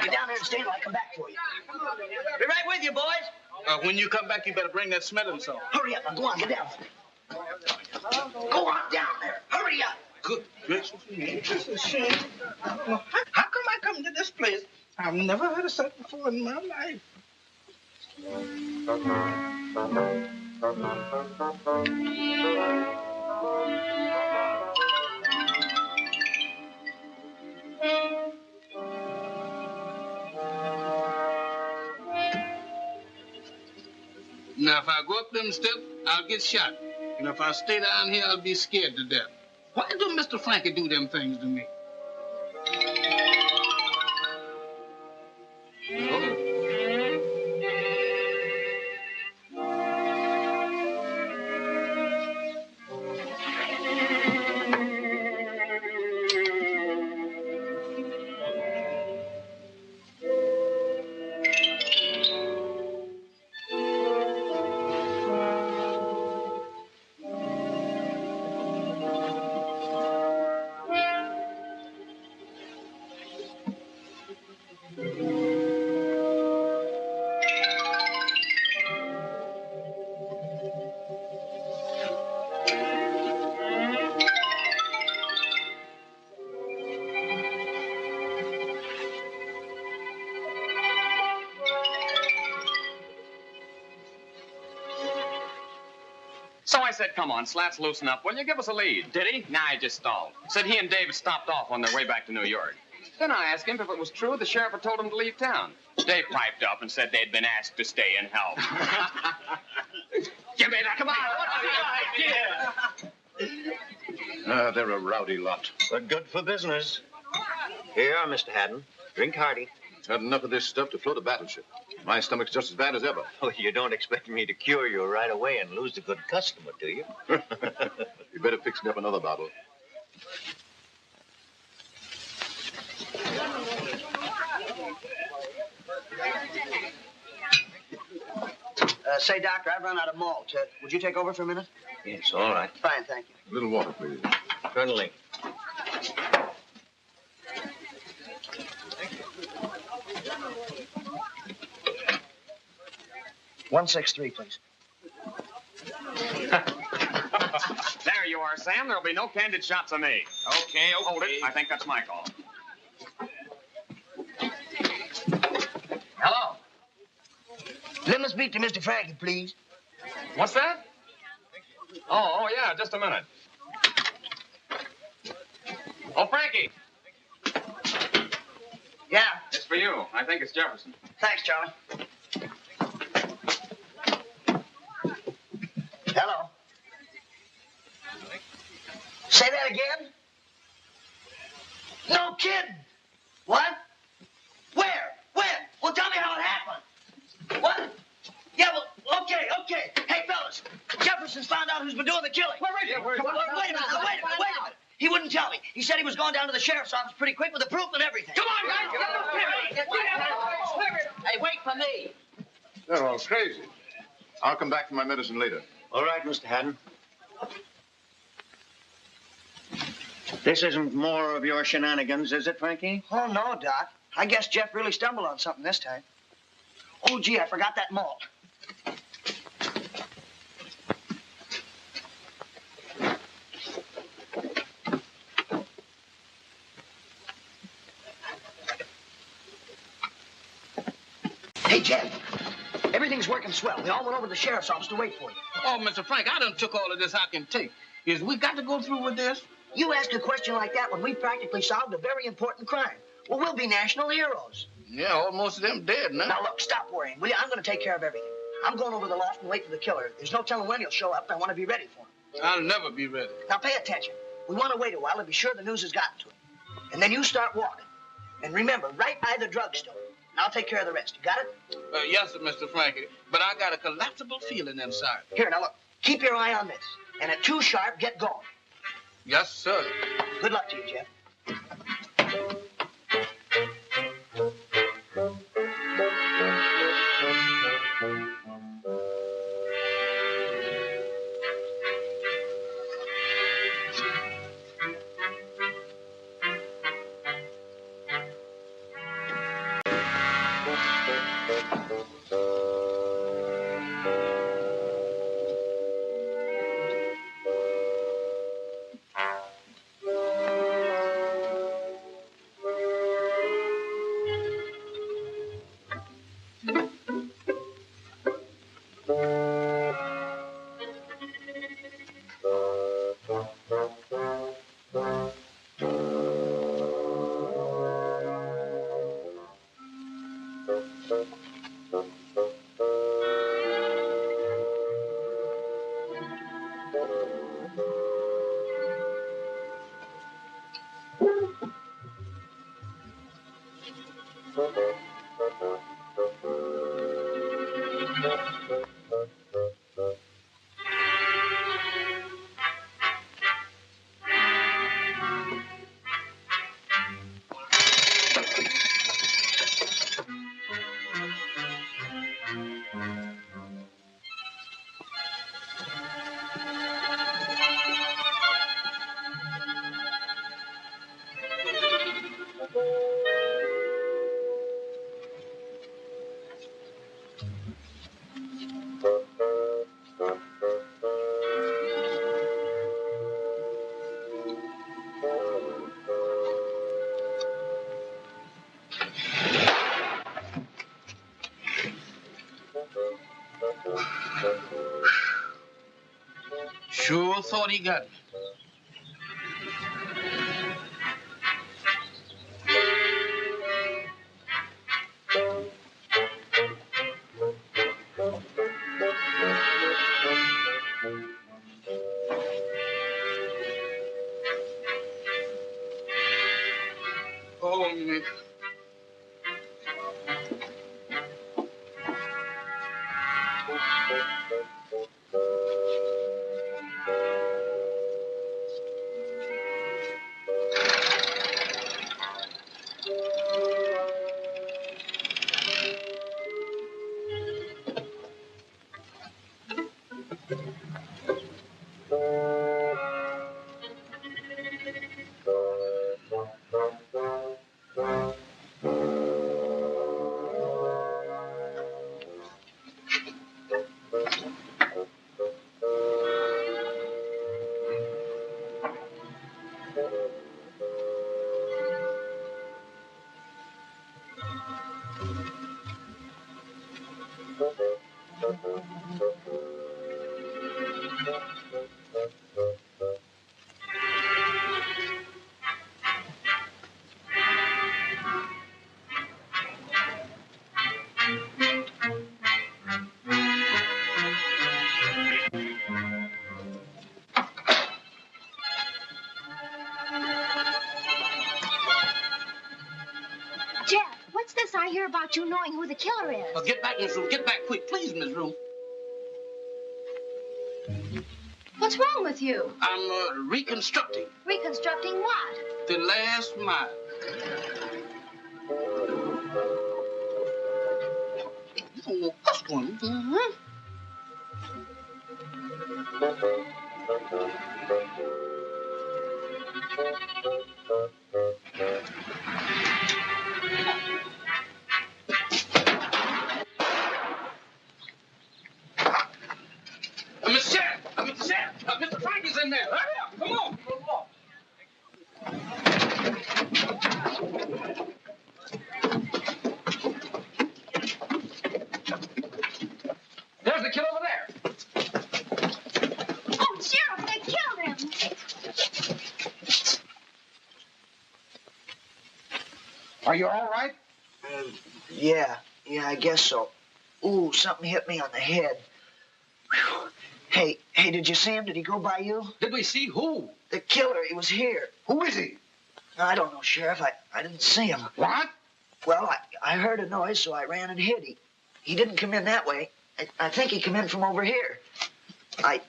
get down there and stay till I come back for you. Be right with you, boys. When you come back, you better bring that smelling salt. Hurry up. Now, go on, get down. Go on down there. Hurry up. Good gracious me. It's a shame. How come I come to this place? I've never heard of such before in my life. Now, if I go up them steps, I'll get shot. And if I stay down here, I'll be scared to death. Why do Mr. Frankie do them things to me? So I said, come on, Slats, loosen up. Will you give us a lead? Did he? Nah, he just stalled. Said he and David stopped off on their way back to New York. Then I asked him if it was true the sheriff had told him to leave town. Dave piped up and said they'd been asked to stay and help. Give me that. Come on. What's the idea? They're a rowdy lot. But good for business. Here, Mr. Haddon. Drink hearty. Had enough of this stuff to float a battleship. My stomach's just as bad as ever. Oh, you don't expect me to cure you right away and lose a good customer, do you? You better fix me up another bottle. Say, Doctor, I've run out of malt. Would you take over for a minute? Yes, all right. Fine, thank you. A little water, please. Certainly. 163, please. There you are, Sam. There'll be no candid shots of me. Okay. Hold it. I think that's my call. Hello. Let me speak to Mr. Frankie, please. What's that? Oh, yeah, just a minute. Oh, Frankie. Yeah? It's for you. I think it's Jefferson. Thanks, Charlie. Hello. Say that again? No kidding. What? Where? When? Well, tell me how it happened. What? Yeah, well, okay. Hey, fellas, Jefferson's found out who's been doing the killing. Wait a minute. He wouldn't tell me. He said he was going down to the sheriff's office pretty quick with the proof and everything. Come on, guys. Hey, wait for me. They're all crazy. I'll come back for my medicine later. All right, Mr. Haddon. This isn't more of your shenanigans, is it, Frankie? Oh, no, Doc. I guess Jeff really stumbled on something this time. Oh, gee, I forgot that malt. Hey, Jeff. Everything's working swell. We all went over to the sheriff's office to wait for you. Oh, Mr. Frank, I done took all of this I can take. Is we got to go through with this? You ask a question like that when we practically solved a very important crime. Well, we'll be national heroes. Yeah, almost of them dead now. Now, look, stop worrying, will you? I'm going to take care of everything. I'm going over to the loft and wait for the killer. There's no telling when he'll show up, and I want to be ready for him. I'll never be ready. Now, pay attention. We want to wait a while to be sure the news has gotten to him. And then you start walking. And remember, right by the drugstore. And I'll take care of the rest. You got it? Yes, sir, Mr. Frankie. But I got a collapsible feeling inside. Here, now, look. Keep your eye on this. And at 2 sharp, get going. Yes, sir. Good luck to you, Jeff. Sure thought he got me. Oh, me. Jeff, what's this I hear about you knowing who the killer is? Oh, get back, Miss Room. Get back quick, please, Miss Room. What's wrong with you? I'm reconstructing Reconstructing what? the last mile. Oh, that's one. Mm-hmm. Mr. Sheriff! Mr. Sheriff! Mr. Frankie's in there! Hurry up! Come on! Come on. There's the killer over there. Oh, Sheriff, they killed him! Are you all right? Yeah, I guess so. Ooh, something hit me on the head. Whew. Hey, did you see him? Did he go by you? Did we see who? The killer. He was here. Who is he? I don't know, Sheriff. I didn't see him. What? Well, I heard a noise, so I ran and hid. He didn't come in that way. I think he came in from over here. I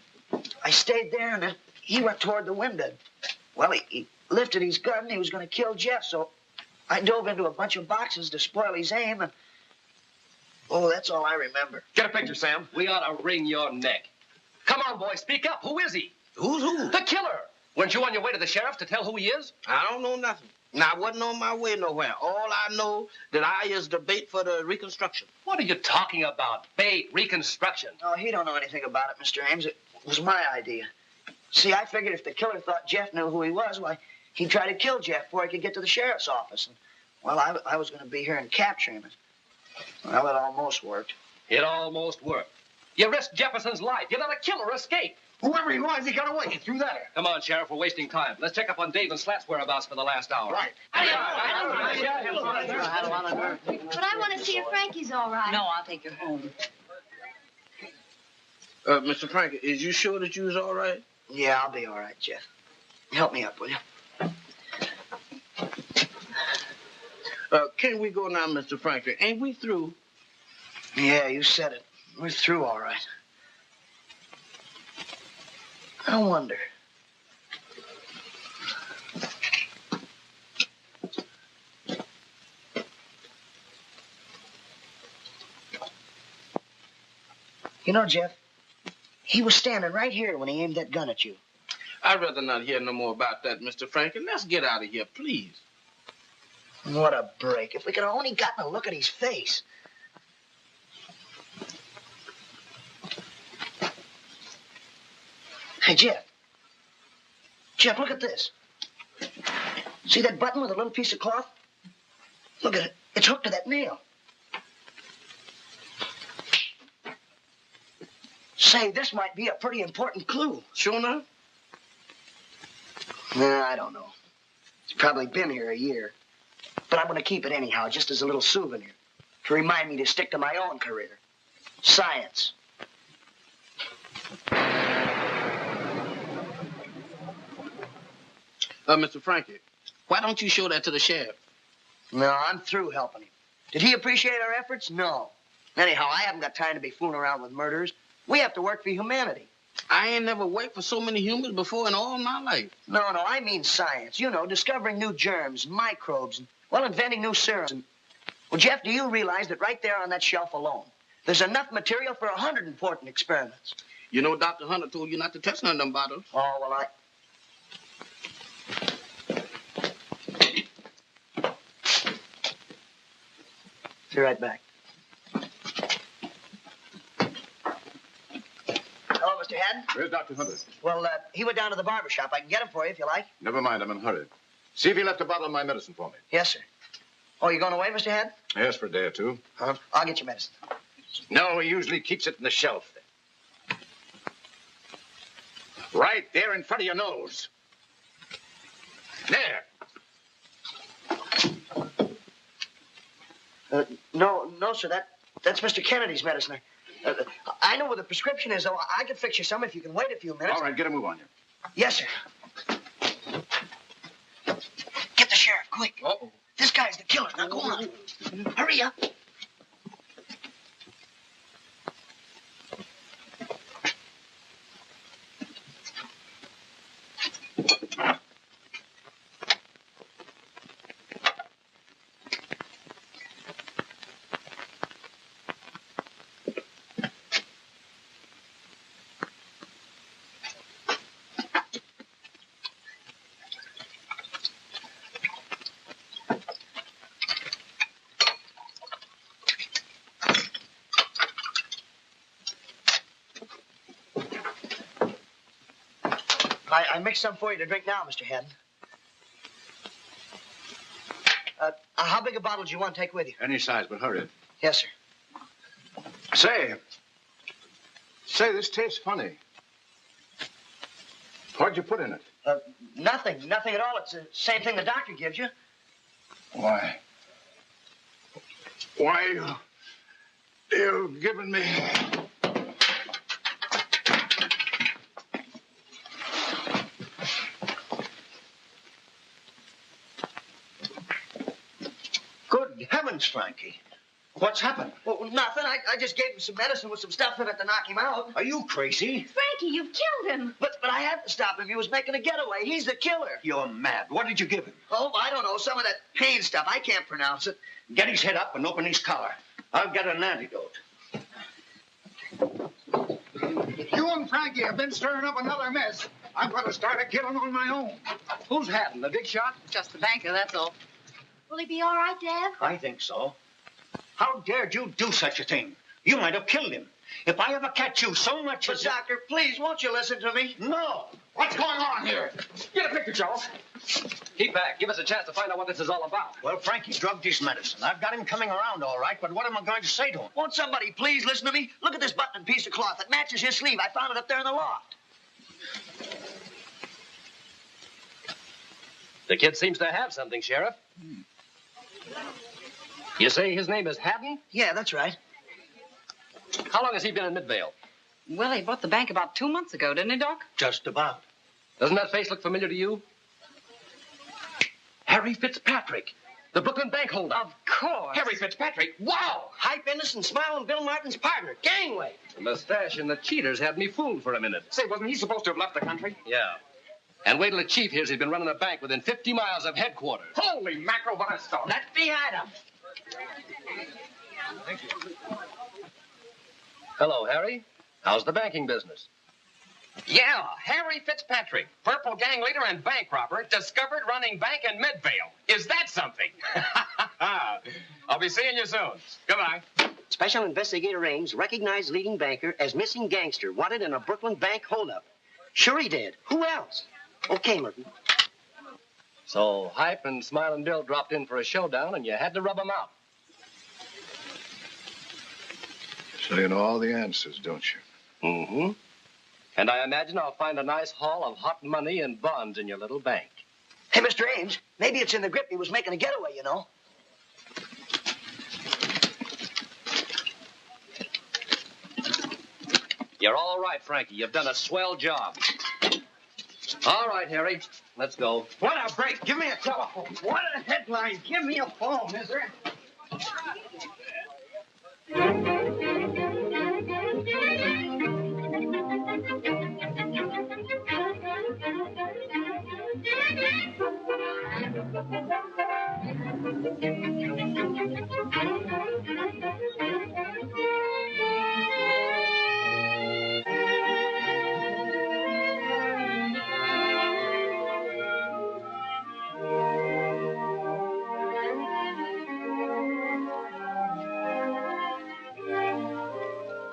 stayed there, and then he went toward the window. Well, he lifted his gun and he was going to kill Jeff, so I dove into a bunch of boxes to spoil his aim, and... Oh, that's all I remember. Get a picture, Sam. We ought to wring your neck. Come on, boy, speak up. Who is he? Who's who? The killer. Weren't you on your way to the sheriff to tell who he is? I don't know nothing. And I wasn't on my way nowhere. All I know that I is the bait for the reconstruction. What are you talking about? Bait, reconstruction. Oh, he don't know anything about it, Mr. Ames. It was my idea. See, I figured if the killer thought Jeff knew who he was, why, he'd try to kill Jeff before he could get to the sheriff's office. And, well, I was going to be here and capture him. Well, it almost worked. It almost worked. You risked Jefferson's life. You let a killer escape. Whoever he was, he got away. He threw that. Come on, Sheriff, we're wasting time. Let's check up on Dave and Slat's whereabouts for the last hour. Right. But I want to see if Frankie's all right. No, I'll take you home. Mr. Frankie, is you sure that you was all right? Yeah, I'll be all right, Jeff. Help me up, will you? Can we go now, Mr. Frankie? Ain't we through? Yeah, you said it. We're through all right. I wonder. You know, Jeff, he was standing right here when he aimed that gun at you. I'd rather not hear no more about that, Mr. Frankie. Let's get out of here, please. What a break. If we could have only gotten a look at his face. Hey, Jeff. Jeff, look at this. See that button with a little piece of cloth? Look at it. It's hooked to that nail. Say, this might be a pretty important clue. Sure enough? Nah, I don't know. It's probably been here a year. But I'm going to keep it anyhow, just as a little souvenir. To remind me to stick to my own career. Science. Mr. Frankie, why don't you show that to the sheriff? No, I'm through helping him. Did he appreciate our efforts? No. Anyhow, I haven't got time to be fooling around with murderers. We have to work for humanity. I ain't never worked for so many humans before in all my life. No, I mean science. You know, discovering new germs, microbes, and, well, inventing new serums. Well, Jeff, do you realize that right there on that shelf alone, there's enough material for 100 important experiments? You know, Dr. Hunter told you not to touch none of them bottles. Oh, well, Be right back. Hello, Mr. Haddon? Where's Dr. Hunter? Well, he went down to the barber shop. I can get him for you if you like. Never mind, I'm in a hurry. See if he left a bottle of my medicine for me. Yes, sir. Oh, you going away, Mr. Haddon? Yes, for a day or two. Huh? I'll get your medicine. No, he usually keeps it in the shelf. Right there in front of your nose. There. No, sir. That's Mr. Kennedy's medicine. I know where the prescription is, though. I can fix you some if you can wait a few minutes. All right, get a move on you. Yes, sir. Get the sheriff, quick. Uh-oh. This guy's the killer. Now, go on. Hurry up. I mixed some for you to drink now, Mr. Haddon. How big a bottle do you want to take with you? Any size, but hurry. Yes, sir. Say, this tastes funny. What'd you put in it? Nothing at all. It's the same thing the doctor gives you. Why, you've given me... Good heavens, Frankie. What's happened? Well, nothing. I just gave him some medicine with some stuff in it to knock him out. Are you crazy? Frankie, you've killed him. But But I had to stop him. He was making a getaway. He's the killer. You're mad. What did you give him? Oh, I don't know. Some of that pain stuff. I can't pronounce it. Get his head up and open his collar. I'll get an antidote. You and Frankie have been stirring up another mess. I'm going to start a killing on my own. Who's Hopton, the big shot? Just the banker, that's all. Will he be all right, Dad? I think so. How dared you do such a thing? You might have killed him. If I ever catch you so much But, as... Doctor, please, won't you listen to me? No. What's going on here? Get a picture, Charles. Keep back. Give us a chance to find out what this is all about. Well, Frankie drugged his medicine. I've got him coming around all right, but what am I going to say to him? Won't somebody please listen to me? Look at this button and piece of cloth. It matches his sleeve. I found it up there in the loft. The kid seems to have something, Sheriff. You say his name is Hopton? Yeah, that's right. How long has he been in Midvale? Well, he bought the bank about 2 months ago, didn't he, Doc? Just about. Doesn't that face look familiar to you? Harry Fitzpatrick, the Brooklyn bank holder. Of course. Harry Fitzpatrick. Wow! Hype Ennis and Smiling Bill Martin's partner. Gangway. The mustache and the cheaters had me fooled for a minute. Say, wasn't he supposed to have left the country? Yeah. And wait till the chief hears he's been running a bank within 50 miles of headquarters. Holy mackerel, what a story. Let's behind him. Hello, Harry. How's the banking business? Yeah, Harry Fitzpatrick, purple gang leader and bank robber, discovered running bank in Midvale. Is that something? I'll be seeing you soon. Goodbye. Special Investigator Ames recognized leading banker as missing gangster wanted in a Brooklyn bank holdup. Sure he did. Who else? Okay, Merton. So Hype and Smiling Bill dropped in for a showdown, and you had to rub them out. So you know all the answers, don't you? Mm-hmm. And I imagine I'll find a nice haul of hot money and bonds in your little bank. Hey, Mr. Ames, maybe it's in the grip. He was making a getaway, you know. You're all right, Frankie. You've done a swell job. All right, Harry. Let's go. What a break. Give me a telephone. What a headline. Give me a phone, is there?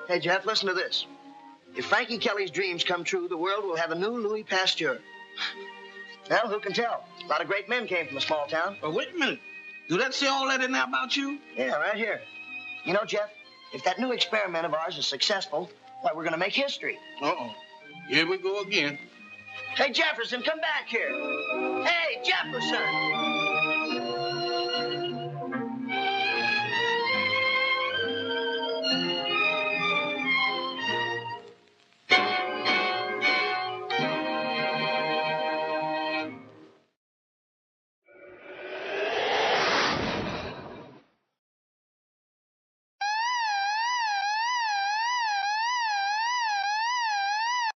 Hey, Jeff, listen to this. If Frankie Kelly's dreams come true, the world will have a new Louis Pasteur. Well, who can tell? A lot of great men came from a small town. But wait a minute. Do that say all that in there about you? Yeah, right here. You know, Jeff, if that new experiment of ours is successful, why, we're going to make history. Uh-oh. Here we go again. Hey, Jefferson, come back here. Hey, Jefferson!